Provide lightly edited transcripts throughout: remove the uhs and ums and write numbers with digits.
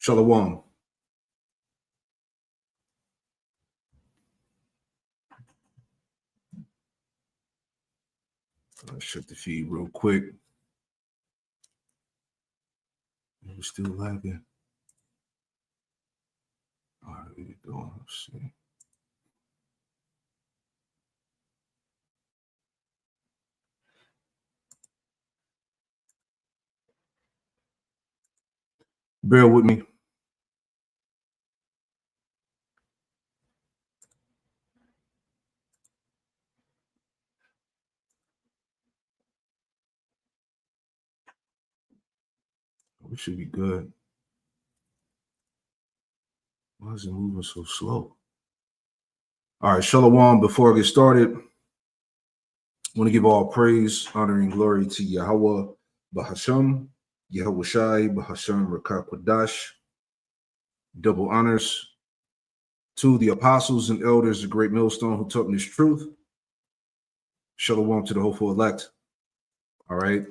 Shalom. Let's shut the feed real quick. We're still lagging. All right, where you going? Let's see. Bear with me. We should be good. Why is it moving so slow? All right, Shalom. Before I get started, I want to give all praise, honor, and glory to Yahweh Bahasham, Yahweh Shai, Bahasham Rakah Kodash. Double honors to the apostles and elders, the great millstone who taught me this truth. Shalom to the hopeful elect. All right.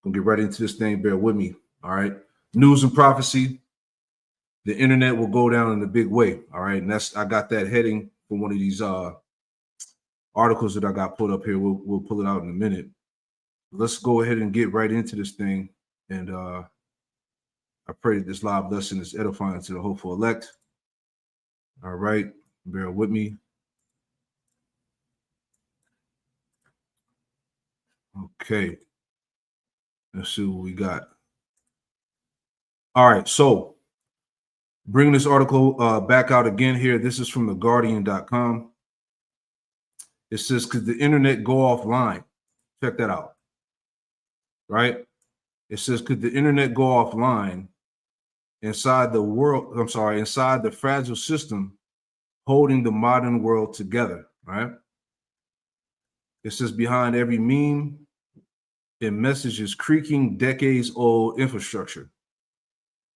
Gonna get right into this thing. Bear with me. All right. News and prophecy. The internet will go down in a big way. All right. And I got that heading for one of these articles that I got put up here. We'll pull it out in a minute. Let's go ahead and get right into this thing. And I pray that this live lesson is edifying to the hopeful elect. All right. Bear with me. Okay. Let's see what we got. All right. So bringing this article back out again here. This is from theguardian.com. It says, could the internet go offline? Check that out. Right? It says, could the internet go offline inside the fragile system holding the modern world together? Right? It says, behind every meme and message is creaking decades-old infrastructure.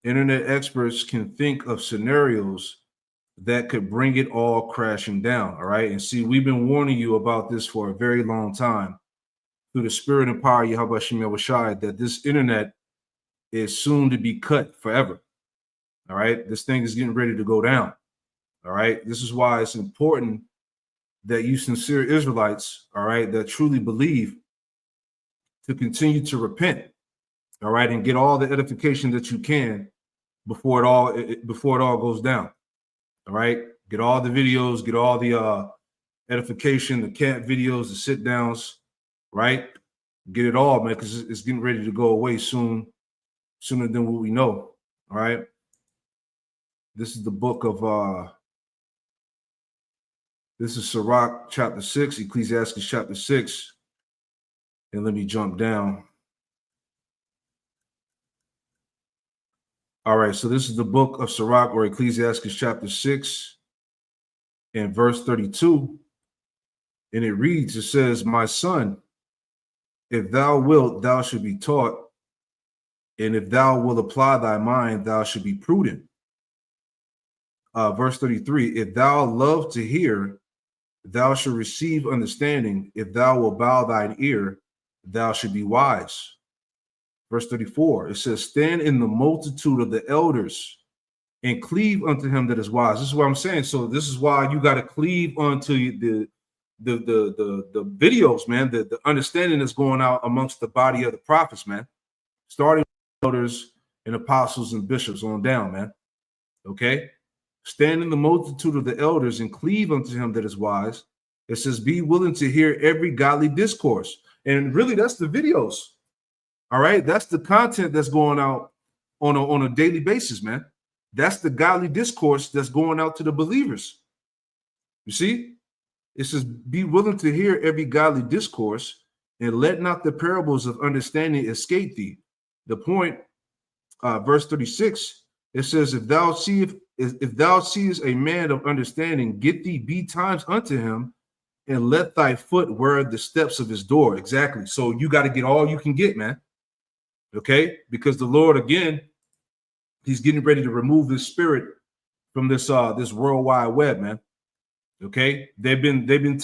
Internet experts can think of scenarios that could bring it all crashing down. All right. And see, we've been warning you about this for a very long time through the spirit and power of Yahweh Shem Yahushai, that this internet is soon to be cut forever. All right. This thing is getting ready to go down. All right. This is why it's important that you sincere Israelites, all right, that truly believe, to continue to repent. All right, and get all the edification that you can before it all goes down. All right, get all the videos, get all the edification, the camp videos, the sit downs. Right, get it all, man, because it's getting ready to go away soon, sooner than what we know. All right, this is the book of this is Sirach chapter 6, Ecclesiastes chapter 6, and let me jump down. All right, so this is the book of Sirach, or Ecclesiastes chapter 6 and verse 32. And it reads, it says, my son, if thou wilt, thou should be taught. And if thou wilt apply thy mind, thou should be prudent. Verse 33, if thou love to hear, thou should receive understanding. If thou wilt bow thine ear, thou should be wise. Verse 34, it says, stand in the multitude of the elders and cleave unto him that is wise. This is what I'm saying. So this is why you got to cleave unto the videos, man, the understanding that's going out amongst the body of the prophets, man, starting with elders and apostles and bishops on down, man. Okay. Stand in the multitude of the elders and cleave unto him that is wise. It says, be willing to hear every godly discourse. And really, that's the videos. All right, that's the content that's going out on a daily basis, man. That's the godly discourse that's going out to the believers. You see, it says, be willing to hear every godly discourse, and let not the parables of understanding escape thee. The point, verse 36, it says, if thou seest a man of understanding, get thee betimes unto him, and let thy foot wear the steps of his door. Exactly. So you got to get all you can get, man. Okay, because the Lord, again, he's getting ready to remove his spirit from this World Wide Web, man. Okay, they've been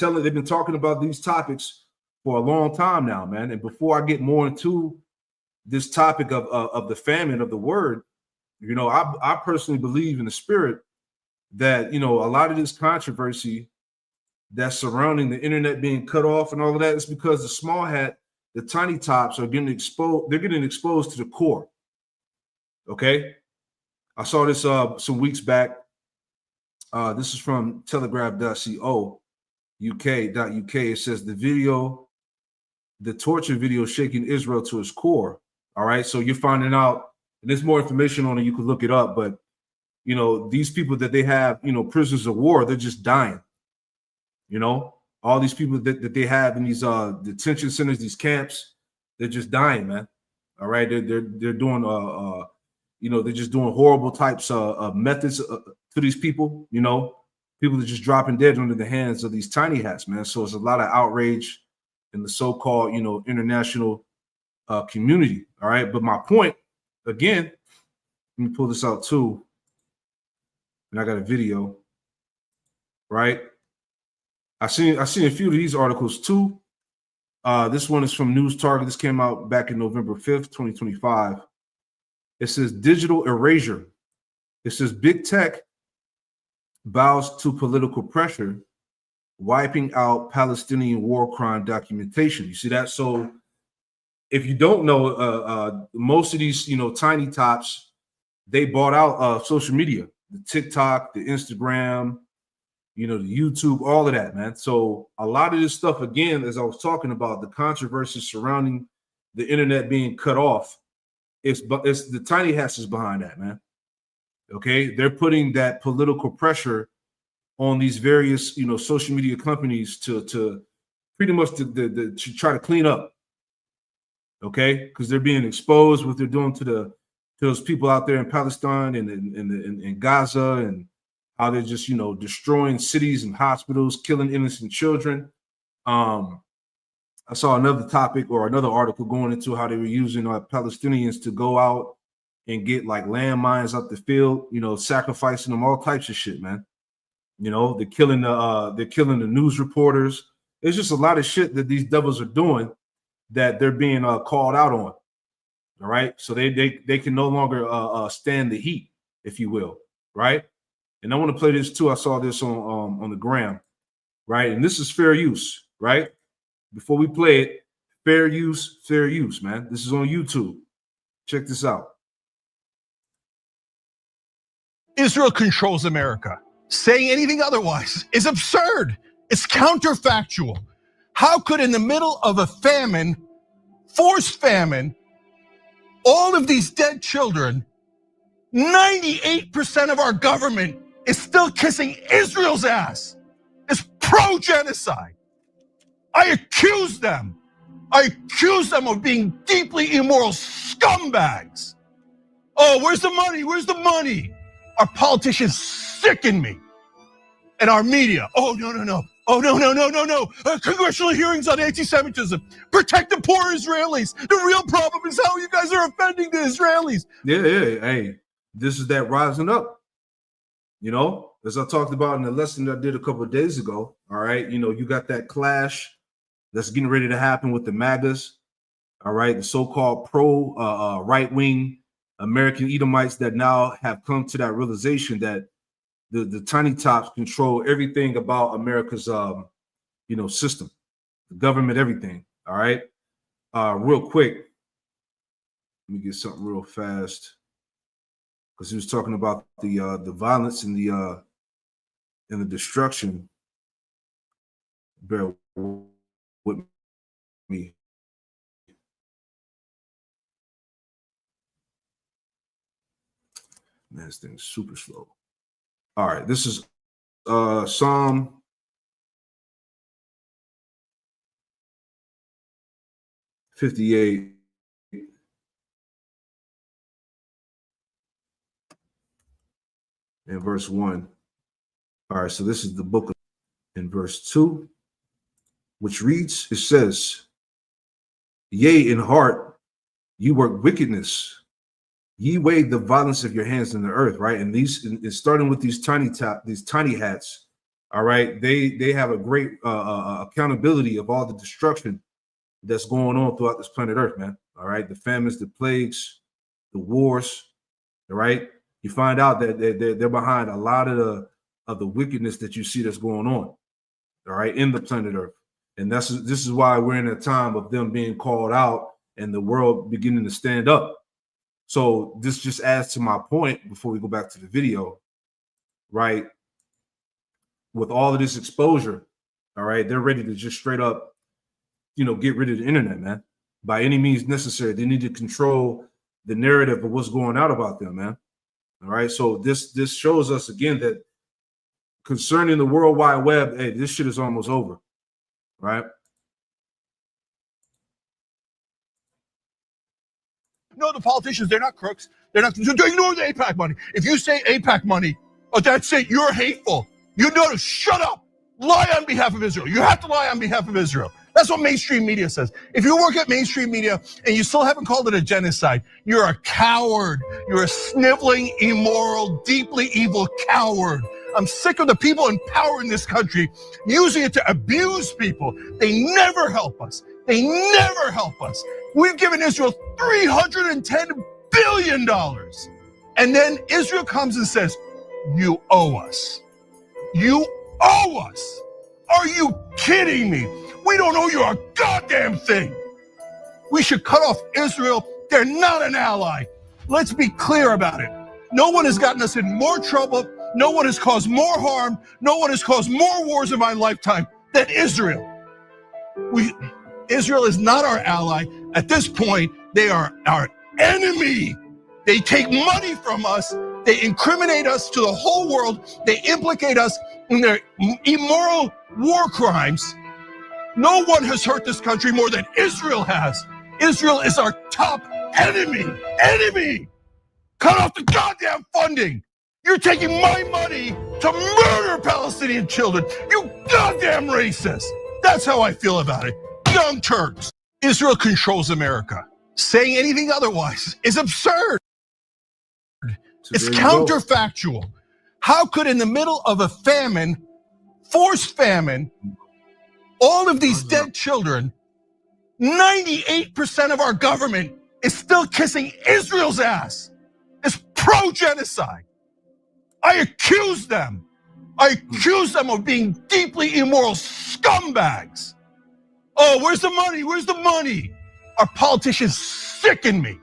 talking about these topics for a long time now, man. And before I get more into this topic of the famine of the word, You know, I personally believe in the spirit that, you know, a lot of this controversy that's surrounding the internet being cut off and all of that is because the small hat, the tiny tops are getting exposed. They're getting exposed to the core. Okay. I saw this some weeks back. This is from telegraph.co uk.uk. It says the torture video shaking Israel to its core. All right. So you're finding out, and there's more information on it. You can look it up, but you know, these people that they have, you know, prisoners of war, they're just dying. You know, all these people that they have in these detention centers, these camps, they're just dying, man. All right. They're doing you know, they're just doing horrible types of methods to these people, you know. People are just dropping dead under the hands of these tiny hats, man. So it's a lot of outrage in the so-called, you know, international community. All right. But my point, again, let me pull this out too. And I got a video, right? I seen a few of these articles too. This one is from News Target. This came out back in November 5th, 2025. It says digital erasure. It says big tech bows to political pressure, wiping out Palestinian war crime documentation. You see that? So if you don't know, most of these, you know, tiny tops, they bought out social media, the TikTok, the Instagram, you know, the YouTube, all of that, man. So a lot of this stuff, again, as I was talking about, the controversy surrounding the internet being cut off, it's the tiny hats is behind that, man. Okay, they're putting that political pressure on these various, you know, social media companies to pretty much to try to clean up. Okay, because they're being exposed what they're doing to those people out there in Palestine and in Gaza, and how they're just, you know, destroying cities and hospitals, killing innocent children. I saw another topic or another article going into how they were using Palestinians to go out and get like landmines up the field, you know, sacrificing them, all types of shit, man. You know, they're killing the news reporters. There's just a lot of shit that these devils are doing that they're being called out on. All right, so they can no longer stand the heat, if you will, right? And I want to play this too. I saw this on the gram, right? And this is fair use, right? Before we play it, fair use, man. This is on YouTube. Check this out. Israel controls America. Saying anything otherwise is absurd. It's counterfactual. How could, in the middle of a famine, forced famine, all of these dead children, 98% of our government is still kissing Israel's ass? It's pro-genocide. I accuse them of being deeply immoral scumbags. Oh, where's the money? Where's the money? Our politicians sicken me. And our media, oh, no. Oh, no. Congressional hearings on anti-Semitism. Protect the poor Israelis. The real problem is how you guys are offending the Israelis. Yeah. Hey, this is that rising up. You know, as I talked about in the lesson that I did a couple of days ago. All right, you know, you got that clash that's getting ready to happen with the MAGAs. All right, the so-called pro right-wing American Edomites that now have come to that realization that the tiny tops control everything about America's you know, system, the government, everything. All right. Real quick, let me get something real fast, because he was talking about the violence and the destruction. Bear with me. Man, this thing's super slow. All right, this is Psalm 58. And verse 1. All right, so this is the book in verse 2, which reads, it says, yea, in heart, you work wickedness. Ye weigh the violence of your hands in the earth, right? And these, starting with these tiny hats, all right, they have a great accountability of all the destruction that's going on throughout this planet Earth, man. All right, the famines, the plagues, the wars, right? You find out that they're behind a lot of the wickedness that you see that's going on, all right, in the planet Earth. And this is why we're in a time of them being called out and the world beginning to stand up. So this just adds to my point before we go back to the video, right? With all of this exposure, all right, they're ready to just straight up, get rid of the internet, man. By any means necessary. They need to control the narrative of what's going out about them, man. All right. So this shows us again that concerning the World Wide Web, hey, this shit is almost over. Right. No, the politicians, they're not crooks. They ignore the AIPAC money. If you say AIPAC money, oh, that's it, you're hateful. You know to shut up. Lie on behalf of Israel. You have to lie on behalf of Israel. That's what mainstream media says. If you work at mainstream media and you still haven't called it a genocide, you're a coward. You're a sniveling, immoral, deeply evil coward. I'm sick of the people in power in this country using it to abuse people. They never help us. They never help us. We've given Israel $310 billion. And then Israel comes and says, you owe us. You owe us. Are you kidding me? We don't owe you a goddamn thing. We should cut off Israel. They're not an ally. Let's be clear about it. No one has gotten us in more trouble. No one has caused more harm. No one has caused more wars in my lifetime than Israel. Israel is not our ally. At this point, they are our enemy. They take money from us. They incriminate us to the whole world. They implicate us in their immoral war crimes. No one has hurt this country more than Israel has. Israel is our top enemy. Enemy! Cut off the goddamn funding. You're taking my money to murder Palestinian children. You goddamn racist. That's how I feel about it. Young Turks. Israel controls America. Saying anything otherwise is absurd. It's counterfactual. How could, in the middle of a famine, forced famine, all of these dead children, 98% of our government is still kissing Israel's ass? It's pro-genocide. I accuse them. I accuse them of being deeply immoral scumbags. Oh, where's the money? Where's the money? Our politicians sicken me.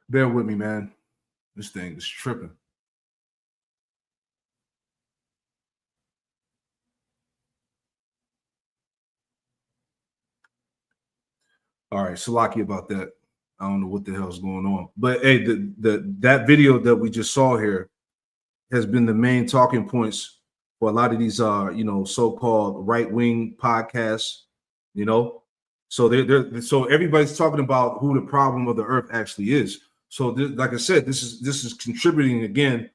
Bear with me, man. This thing is tripping. All right, Salaki about that. I don't know what the hell's going on. But hey, that video that we just saw here has been the main talking points for a lot of these so-called right-wing podcasts, So so everybody's talking about who the problem of the earth actually is. So like I said, this is contributing again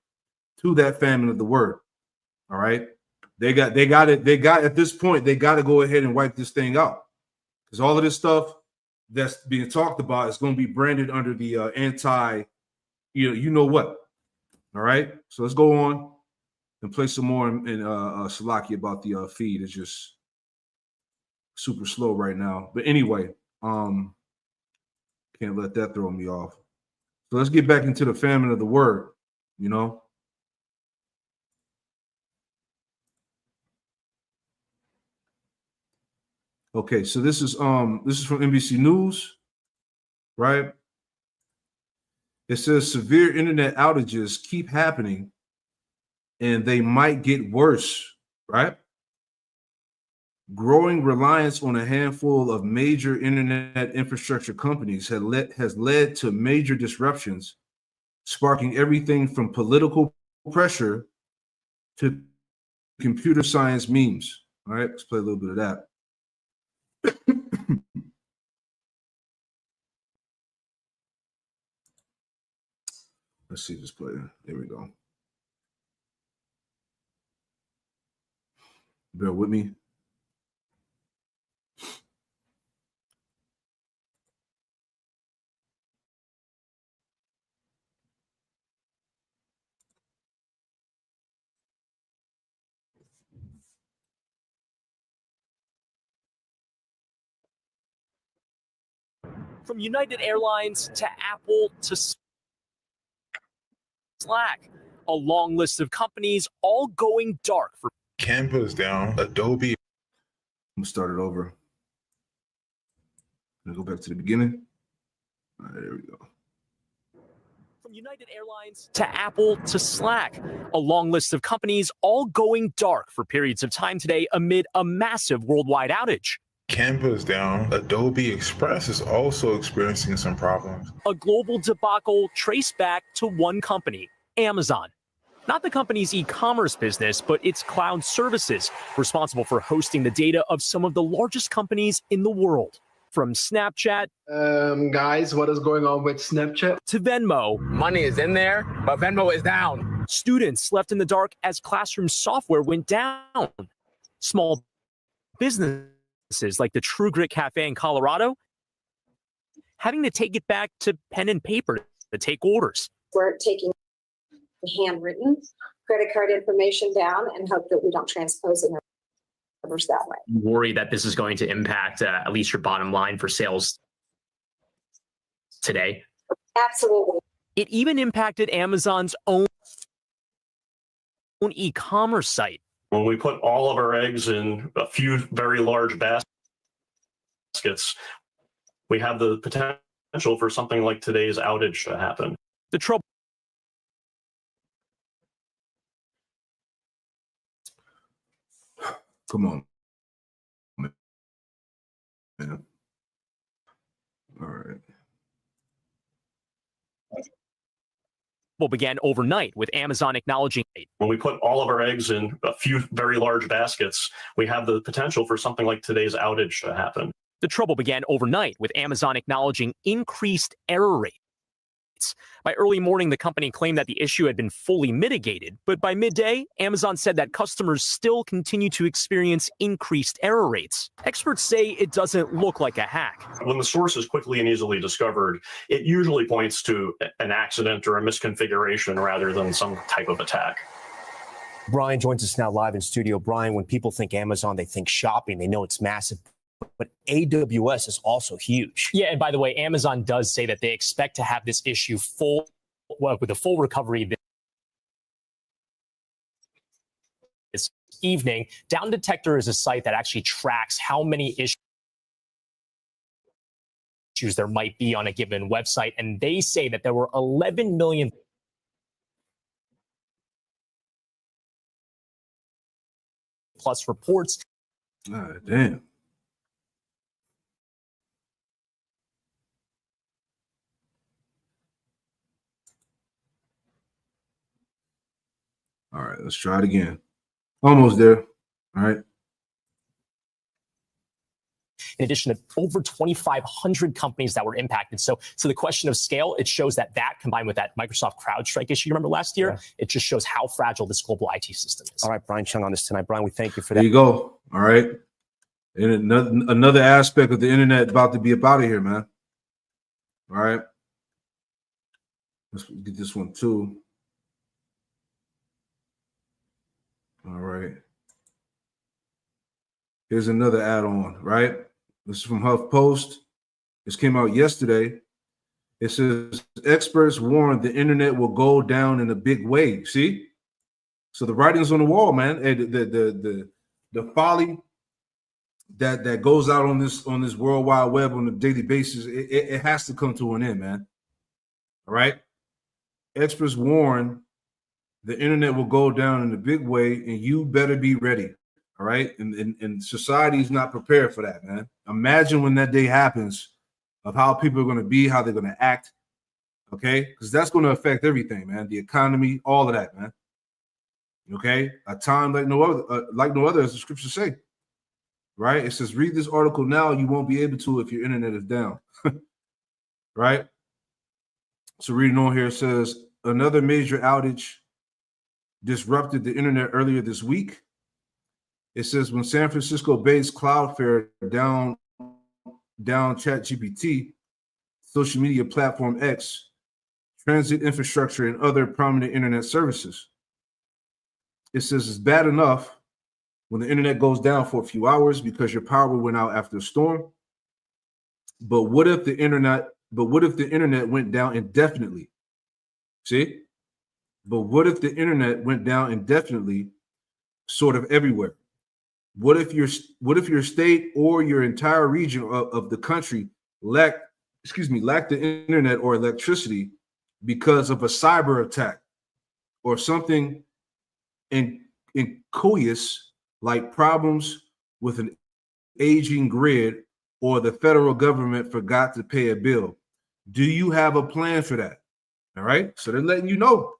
to that famine of the word. All right. They got at this point, they got to go ahead and wipe this thing out. Because all of this stuff that's being talked about is going to be branded under the anti, you know what. All right. So let's go on and play some more in Salaki about the feed. It's just super slow right now. But anyway, can't let that throw me off. So let's get back into the famine of the word, Okay, so this is from NBC News, right? It says severe internet outages keep happening and they might get worse, right? Growing reliance on a handful of major internet infrastructure companies has led to major disruptions, sparking everything from political pressure to computer science memes. All right, let's play a little bit of that. Let's see this play. There we go. Bear with me. From United Airlines to Apple to Slack, a long list of companies all going dark for Canva is down. Adobe. I'm gonna start it over. I'm gonna go back to the beginning. All right, there we go. From United Airlines to Apple to Slack, a long list of companies all going dark for periods of time today amid a massive worldwide outage. Canva is down. Adobe Express is also experiencing some problems. A global debacle traced back to one company, Amazon. Not the company's e-commerce business, but its cloud services, responsible for hosting the data of some of the largest companies in the world. From Snapchat Guys, what is going on with Snapchat? to Venmo. Money is in there, but Venmo is down. Students left in the dark as classroom software went down. Small businesses like the True Grit Cafe in Colorado having to take it back to pen and paper to take orders. We're taking handwritten credit card information down and hope that we don't transpose it numbers that way. Worry that this is going to impact at least your bottom line for sales today? Absolutely. It even impacted Amazon's own e-commerce site. When we put all of our eggs in a few very large baskets, we have the potential for something like today's outage to happen. The trouble Come on, man. All right. began overnight, with Amazon acknowledging it. When we put all of our eggs in a few very large baskets, we have the potential for something like today's outage to happen. The trouble began overnight, with Amazon acknowledging increased error rates. By early morning, the company claimed that the issue had been fully mitigated, but by midday, Amazon said that customers still continue to experience increased error rates. Experts say it doesn't look like a hack. When the source is quickly and easily discovered, it usually points to an accident or a misconfiguration rather than some type of attack. Brian joins us now live in studio. Brian, when people think Amazon, they think shopping. They know it's massive, but AWS is also huge. Yeah, and by the way, Amazon does say that they expect to have this issue with a full recovery this evening. Down Detector is a site that actually tracks how many issues there might be on a given website, and they say that there were 11 million plus reports. Damn. All right, let's try it again. Almost there. All right. In addition to over 2,500 companies that were impacted. So the question of scale, it shows that combined with that Microsoft CrowdStrike issue you remember last year, it just shows how fragile this global IT system is. All right, Brian Chung on this tonight. Brian, we thank you for that. There you go. All right. And another aspect of the internet about to be up out of here, man. All right. Let's get this one too. All right. Here's another add-on, right? This is from HuffPost. This came out yesterday. It says experts warn the internet will go down in a big way. See? So the writing's on the wall, man. And the folly that goes out on this World Wide Web on a daily basis, it has to come to an end, man. All right. Experts warn the internet will go down in a big way, and you better be ready. All right. And society is not prepared for that, man. Imagine when that day happens of how people are going to be, how they're going to act. Okay. Because that's going to affect everything, man. The economy, all of that, man. Okay. A time like no other, as the scriptures say. Right. It says, read this article now. You won't be able to if your internet is down. Right. So reading on here, it says another major outage disrupted the internet earlier this week. It says when San Francisco-based Cloudflare down ChatGPT, social media platform X, transit infrastructure, and other prominent internet services. It says it's bad enough when the internet goes down for a few hours because your power went out after a storm. But what if the internet went down indefinitely? See? But what if the internet went down indefinitely, sort of everywhere? What if your state or your entire region of the country lacked the internet or electricity because of a cyber attack or something innocuous like problems with an aging grid, or the federal government forgot to pay a bill? Do you have a plan for that? All right. So they're letting you know.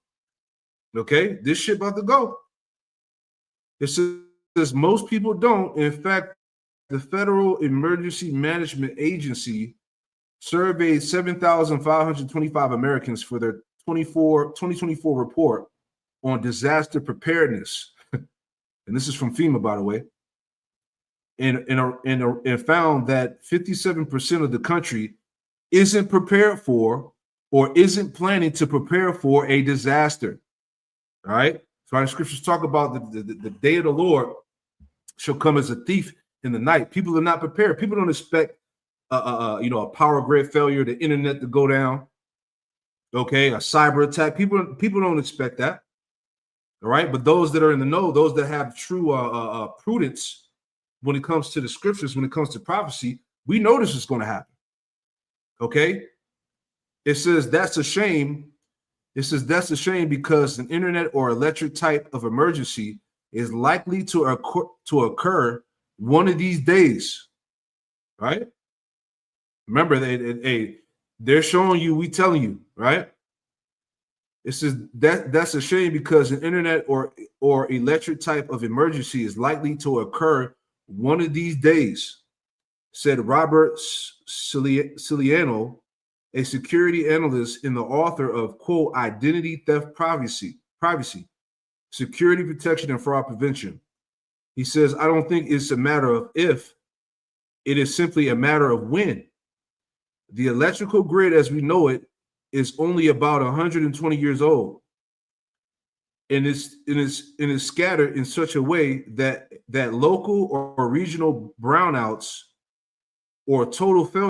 Okay, this shit about to go. It says most people don't. In fact, the Federal Emergency Management Agency surveyed 7,525 Americans for their 2024 report on disaster preparedness. And this is from FEMA, by the way. And found that 57% of the country isn't prepared for or isn't planning to prepare for a disaster. All right. So our scriptures talk about the day of the Lord shall come as a thief in the night. People are not prepared. People don't expect a power grid failure, the internet to go down. Okay, a cyber attack. People don't expect that. All right. But those that are in the know, those that have true prudence when it comes to the scriptures, when it comes to prophecy, we know this is going to happen. Okay. It says that's a shame. It says that's a shame because an internet or electric type of emergency is likely to occur one of these days. Right? Remember, they're showing you, we telling you, right? It says that's a shame because an internet or electric type of emergency is likely to occur one of these days, said Robert Ciliano, a security analyst and the author of, quote, Identity Theft Privacy, Security Protection and Fraud Prevention. He says, I don't think it's a matter of if, it is simply a matter of when. The electrical grid as we know it is only about 120 years old. And it's scattered in such a way that local or regional brownouts or total failure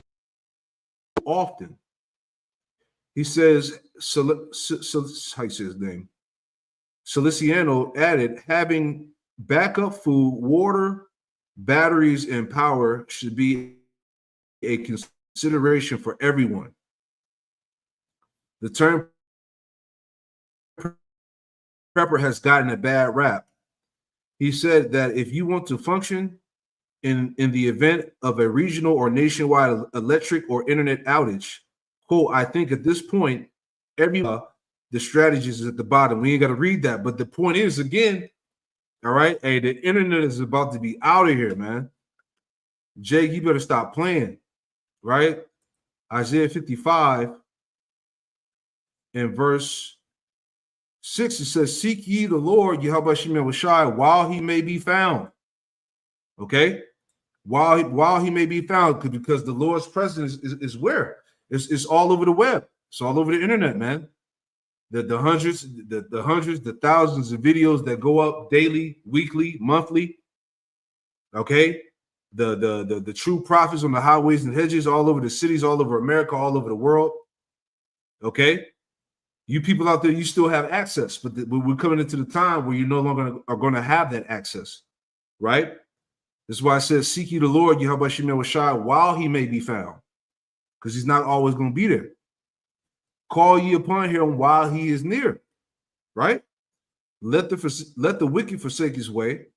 often. He says, how you say his name? Celiciano added, having backup food, water, batteries, and power should be a consideration for everyone. The term prepper has gotten a bad rap. He said that if you want to function in the event of a regional or nationwide electric or internet outage, quote, I think at this point, the strategies is at the bottom. We ain't got to read that. But the point is, again, all right, hey, the internet is about to be out of here, man. Jake, you better stop playing, right? Isaiah 55 in verse 6, it says, seek ye the Lord, Yahweh Shem Yahushai, while he may be found. Okay? While he may be found, because the Lord's presence is where? It's all over the web. It's all over the internet, man. The hundreds, the thousands of videos that go up daily, weekly, monthly. Okay? The true prophets on the highways and hedges all over the cities, all over America, all over the world. Okay? You people out there, you still have access, but we're coming into the time where you no longer are going to have that access, right? This is why I said, seek ye the Lord, Yahweh Shem Yahushai, while he may be found, because he's not always going to be there. Call ye upon him while he is near, right? Let the wicked forsake his way,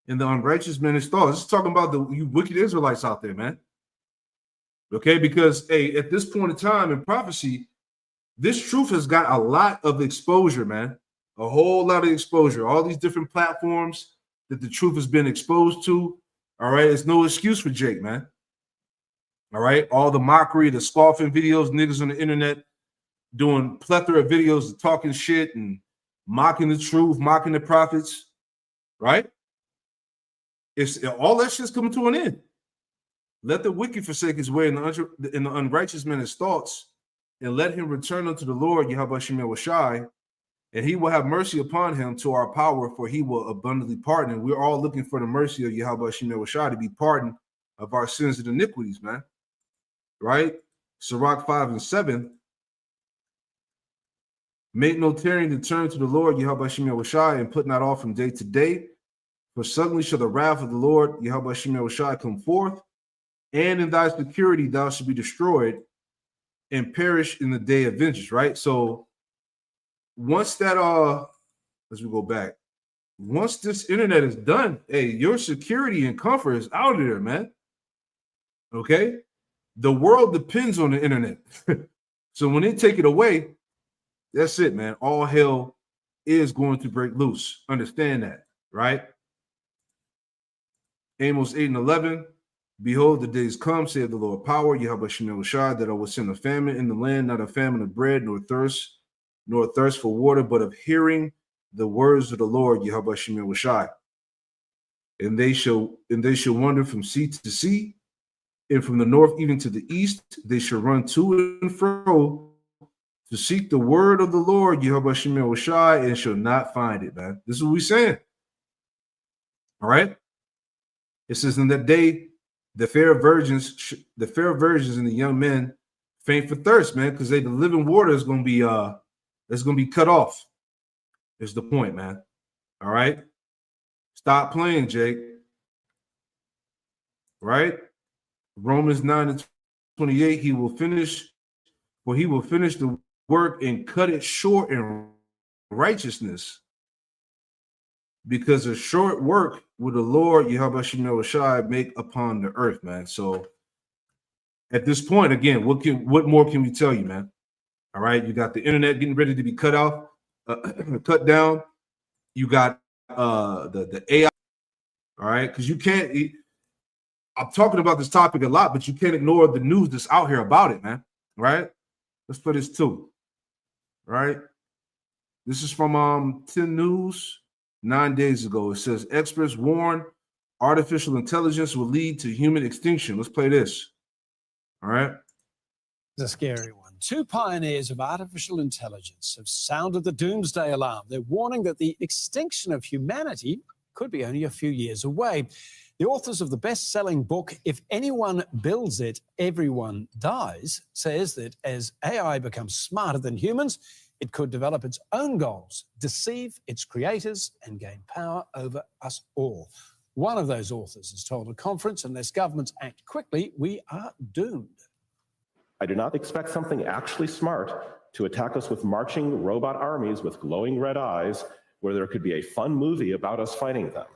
and the unrighteous man his thoughts. This is talking about you wicked Israelites out there, man. Okay, because hey, at this point in time in prophecy, this truth has got a lot of exposure, man. A whole lot of exposure. All these different platforms that the truth has been exposed to. All right, it's no excuse for Jake, man. All right, all the mockery, the scoffing videos, niggas on the internet doing plethora of videos of talking shit and mocking the truth, mocking the prophets, right? It's all that shit's coming to an end. Let the wicked forsake his way, and the unrighteous man his thoughts, and let him return unto the Lord, Yahweh Shem Yahushai, and he will have mercy upon him to our power, for he will abundantly pardon. We're all looking for the mercy of Yahweh Shem Yahushai to be pardoned of our sins and iniquities, man. right? Sirach 5 and 7. Make no tarrying to turn to the Lord, Yahweh Shem Yahushai, and put not off from day to day. For suddenly shall the wrath of the Lord, Yahweh Shem Yahushai, come forth, and in thy security thou shalt be destroyed and perish in the day of vengeance, right? So once that, as we go back, once this internet is done, hey, your security and comfort is out of there, man. Okay? The world depends on the internet. So when they take it away, that's it, man. All hell is going to break loose. Understand that, right? Amos 8 and 11. Behold, the days come, saith the Lord power, Yahweh Shem Yahushai, that I will send a famine in the land, not a famine of bread, nor thirst for water, but of hearing the words of the Lord, Yahweh Shem Yahushai. And they shall wander from sea to sea, and from the north even to the east. They shall run to and fro to seek the word of the Lord, Yahweh Shem Yahushai, and shall not find it, man. This is what we're saying. All right? It says, in that day, the fair virgins and the young men faint for thirst, man, because the living water is going to be cut off. Is the point, man. All right? Stop playing, Jake. Right? Romans 9 and 28, he will finish the work and cut it short in righteousness. Because a short work will the Lord Yahweh Shem Yahushai make upon the earth, man. So at this point, again, what more can we tell you, man? All right, you got the internet getting ready to be cut off, cut down. You got the AI, all right, because you can't. I'm talking about this topic a lot, but you can't ignore the news that's out here about it, man. Right? Let's put this too. Right? This is from 10 News 9 days ago. It says experts warn artificial intelligence will lead to human extinction. Let's play this. All right. It's a scary one. Two pioneers of artificial intelligence have sounded the doomsday alarm. They're warning that the extinction of humanity could be only a few years away. The authors of the best-selling book, If Anyone Builds It, Everyone Dies, says that as AI becomes smarter than humans, it could develop its own goals, deceive its creators, and gain power over us all. One of those authors has told a conference, unless governments act quickly, we are doomed. I do not expect something actually smart to attack us with marching robot armies with glowing red eyes, where there could be a fun movie about us fighting them.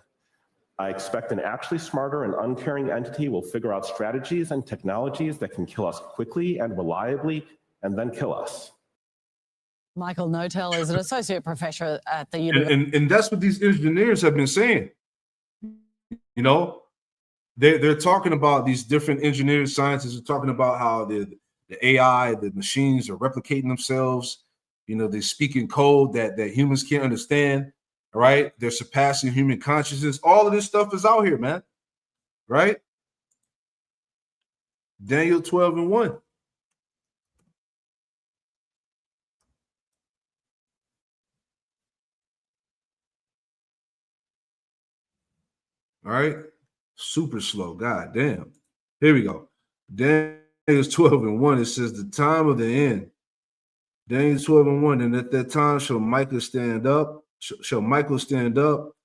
I expect an actually smarter and uncaring entity will figure out strategies and technologies that can kill us quickly and reliably, and then kill us. Michael Notel is an associate professor at the University. And that's what these engineers have been saying. You know, they're talking about these different engineers, scientists are talking about how the AI, the machines are replicating themselves. You know, they speak in code that humans can't understand. All right. They're surpassing human consciousness. All of this stuff is out here, man. Right? Daniel 12 and 1. All right. Super slow. God damn. Here we go. Daniel 12 and 1. It says the time of the end. Daniel 12 and 1. And at that time shall Michael stand up. Shall Michael stand up,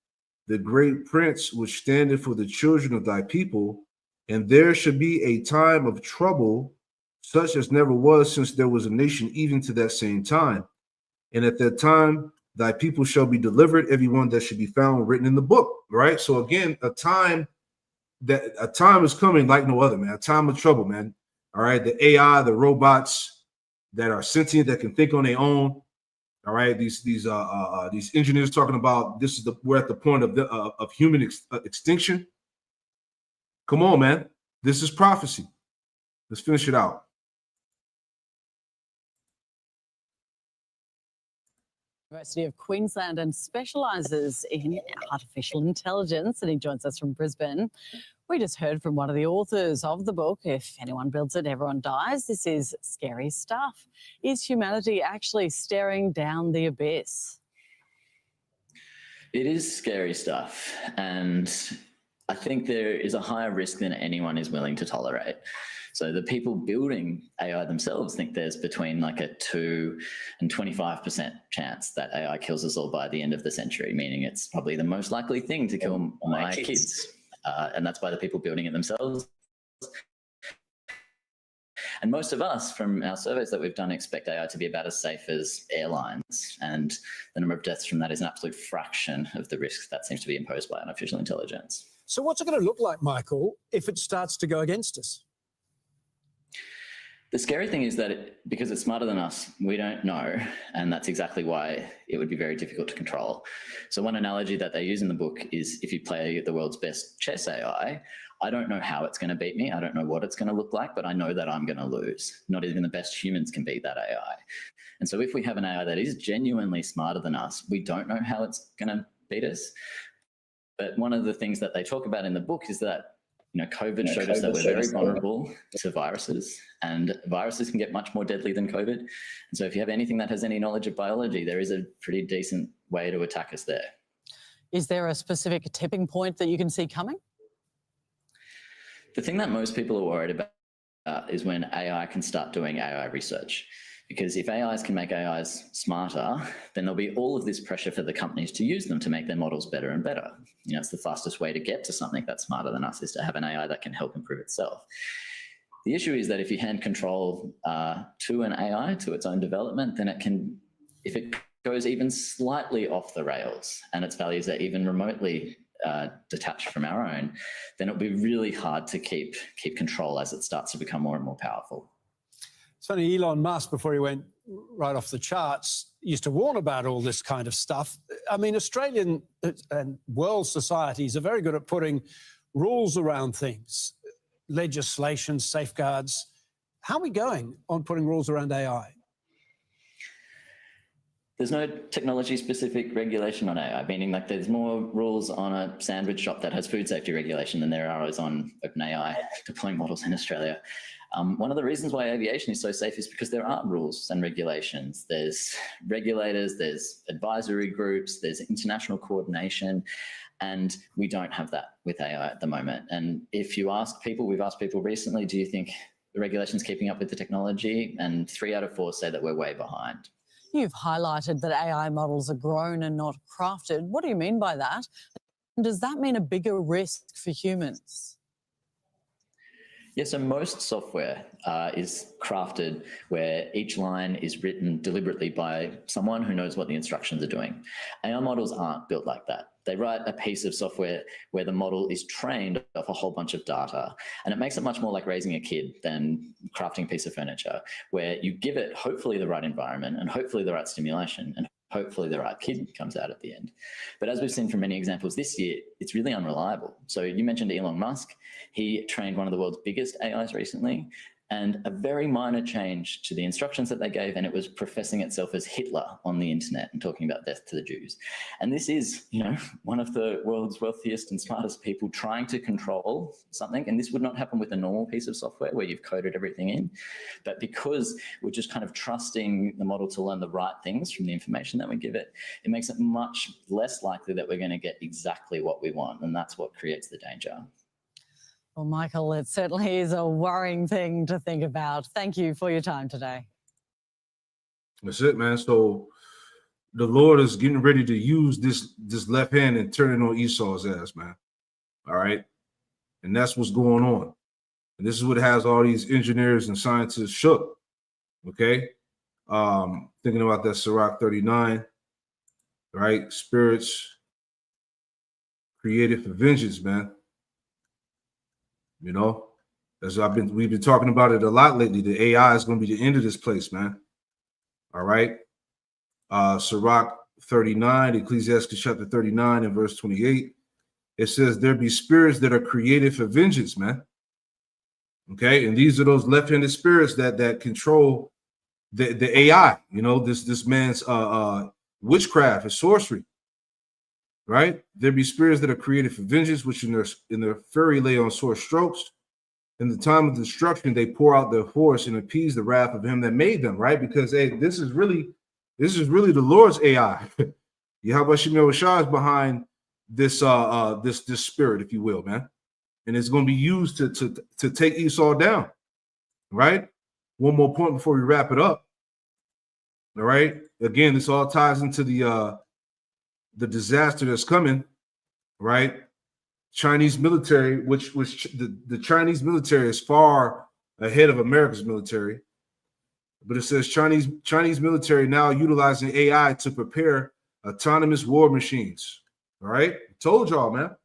the great prince which standeth for the children of thy people, and there shall be a time of trouble, such as never was since there was a nation, even to that same time. And at that time, thy people shall be delivered, everyone that should be found written in the book. Right. So again, a time is coming like no other, man. A time of trouble, man. All right. The AI, the robots that are sentient, that can think on their own. All right, these engineers talking about we're at the point of human extinction. Come on, man. This is prophecy. Let's finish it out. University of Queensland and specialises in artificial intelligence, and he joins us from Brisbane. We just heard from one of the authors of the book, If Anyone Builds It, Everyone Dies. This is scary stuff. Is humanity actually staring down the abyss? It is scary stuff, and I think there is a higher risk than anyone is willing to tolerate. So the people building AI themselves think there's between like a 2 and 25% chance that AI kills us all by the end of the century, meaning it's probably the most likely thing to kill my kids. And that's by the people building it themselves. And most of us, from our surveys that we've done, expect AI to be about as safe as airlines. And the number of deaths from that is an absolute fraction of the risk that seems to be imposed by artificial intelligence. So what's it going to look like, Michael, if it starts to go against us? The scary thing is that because it's smarter than us, we don't know. And that's exactly why it would be very difficult to control. So one analogy that they use in the book is if you play the world's best chess AI, I don't know how it's going to beat me. I don't know what it's going to look like, but I know that I'm going to lose. Not even the best humans can beat that AI. And so if we have an AI that is genuinely smarter than us, we don't know how it's going to beat us. But one of the things that they talk about in the book is that COVID showed us that we're very vulnerable to viruses, and viruses can get much more deadly than COVID. And so if you have anything that has any knowledge of biology, there is a pretty decent way to attack us there. Is there a specific tipping point that you can see coming? The thing that most people are worried about is when AI can start doing AI research. Because if AIs can make AIs smarter, then there'll be all of this pressure for the companies to use them to make their models better and better. It's the fastest way to get to something that's smarter than us is to have an AI that can help improve itself. The issue is that if you hand control to an AI, to its own development, then it can, if it goes even slightly off the rails and its values are even remotely detached from our own, then it'll be really hard to keep control as it starts to become more and more powerful. It's funny, Elon Musk, before he went right off the charts, used to warn about all this kind of stuff. I mean, Australian and world societies are very good at putting rules around things, legislation, safeguards. How are we going on putting rules around AI? There's no technology-specific regulation on AI, meaning like there's more rules on a sandwich shop that has food safety regulation than there are on OpenAI deploying models in Australia. One of the reasons why aviation is so safe is because there are rules and regulations. There's regulators, there's advisory groups, there's international coordination, and we don't have that with AI at the moment. And if you ask people, we've asked people recently, do you think the regulation's keeping up with the technology? And 3 out of 4 say that we're way behind. You've highlighted that AI models are grown and not crafted. What do you mean by that? And does that mean a bigger risk for humans? Yeah, so most software is crafted where each line is written deliberately by someone who knows what the instructions are doing. AI models aren't built like that. They write a piece of software where the model is trained off a whole bunch of data. And it makes it much more like raising a kid than crafting a piece of furniture, where you give it hopefully the right environment and hopefully the right stimulation and hopefully the right kid comes out at the end. But as we've seen from many examples this year, it's really unreliable. So you mentioned Elon Musk. He trained one of the world's biggest AIs recently, and a very minor change to the instructions that they gave, and it was professing itself as Hitler on the internet and talking about death to the Jews. And this is, one of the world's wealthiest and smartest people trying to control something. And this would not happen with a normal piece of software where you've coded everything in. But because we're just kind of trusting the model to learn the right things from the information that we give it, it makes it much less likely that we're going to get exactly what we want. And that's what creates the danger. Well, Michael, it certainly is a worrying thing to think about. Thank you for your time today. That's it, man. So the Lord is getting ready to use this left hand and turn it on Esau's ass, man. All right. And that's what's going on. And this is what has all these engineers and scientists shook. Okay. Thinking about that Sirach 39, right? Spirits created for vengeance, man. As we've been talking about it a lot lately. The AI is going to be the end of this place, man. All right. Sirach 39, Ecclesiastes chapter 39 and verse 28. It says there be spirits that are created for vengeance, man. Okay, and these are those left-handed spirits that control the AI. This man's witchcraft and sorcery. Right? There be spirits that are created for vengeance, which in their fury lay on sore strokes. In the time of destruction, they pour out their force and appease the wrath of him that made them. Right? Because this is really the Lord's AI. Yahweh Shemel Shah is behind this spirit, if you will, man. And it's going to be used to take Esau down. right? One more point before we wrap it up. All right. Again, this all ties into the disaster that's coming, right? Chinese military, which the Chinese military is far ahead of America's military. But it says Chinese military now utilizing AI to prepare autonomous war machines. All right. I told y'all, man.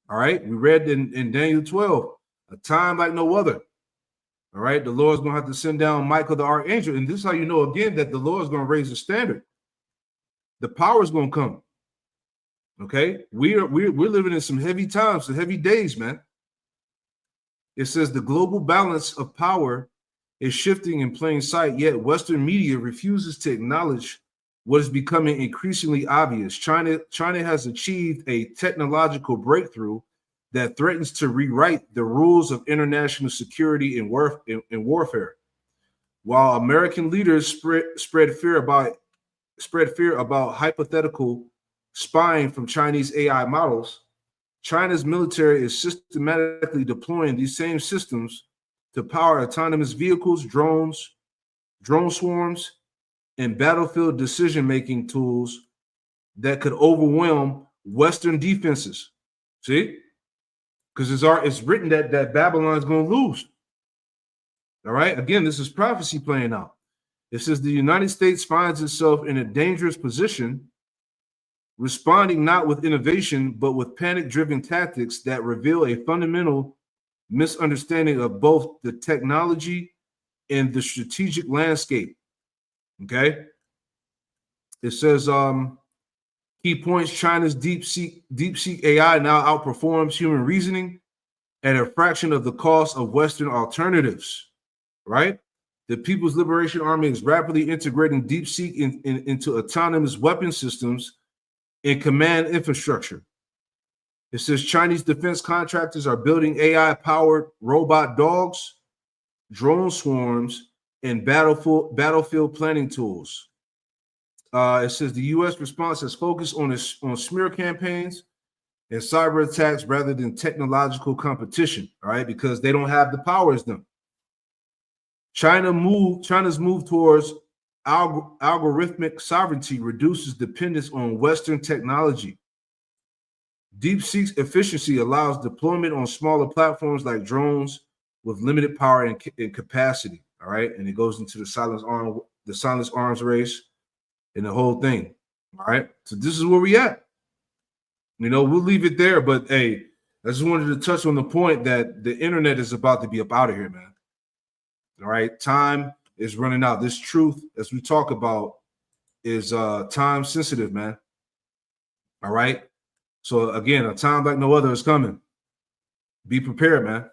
All right. We read in Daniel 12, a time like no other. All right. The Lord's going to have to send down Michael the archangel. And this is how you know, again, that the Lord's going to raise the standard. The power is going to come. Okay. We're living in some heavy times, some heavy days, man. It says the global balance of power is shifting in plain sight, yet Western media refuses to acknowledge what is becoming increasingly obvious. China has achieved a technological breakthrough that threatens to rewrite the rules of international security and warfare. While American leaders spread fear about hypothetical spying from Chinese AI models, China's military is systematically deploying these same systems to power autonomous vehicles, drone swarms, and battlefield decision-making tools that could overwhelm Western defenses. See? Because it's written that Babylon's going to lose. All right? Again, this is prophecy playing out. It says the United States finds itself in a dangerous position, responding not with innovation, but with panic-driven tactics that reveal a fundamental misunderstanding of both the technology and the strategic landscape. Okay. It says key points: China's DeepSeek AI now outperforms human reasoning at a fraction of the cost of Western alternatives. Right? The People's Liberation Army is rapidly integrating DeepSeek into autonomous weapon systems and command infrastructure. It says Chinese defense contractors are building AI-powered robot dogs, drone swarms, and battlefield planning tools. It says the U.S. response has focused on smear campaigns and cyber attacks rather than technological competition, all right, because they don't have the power as them. China's move towards algorithmic sovereignty reduces dependence on Western technology. DeepSeek's efficiency allows deployment on smaller platforms like drones with limited power and capacity. All right, and it goes into the silence arms race, and the whole thing. All right, so this is where we at. You know, we'll leave it there, but hey, I just wanted to touch on the point that the internet is about to be up out of here, man. All right, time is running out. This truth, as we talk about, is time sensitive, man. All right. So again, a time like no other is coming. Be prepared, man.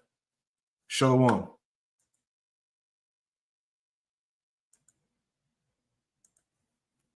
Shalom.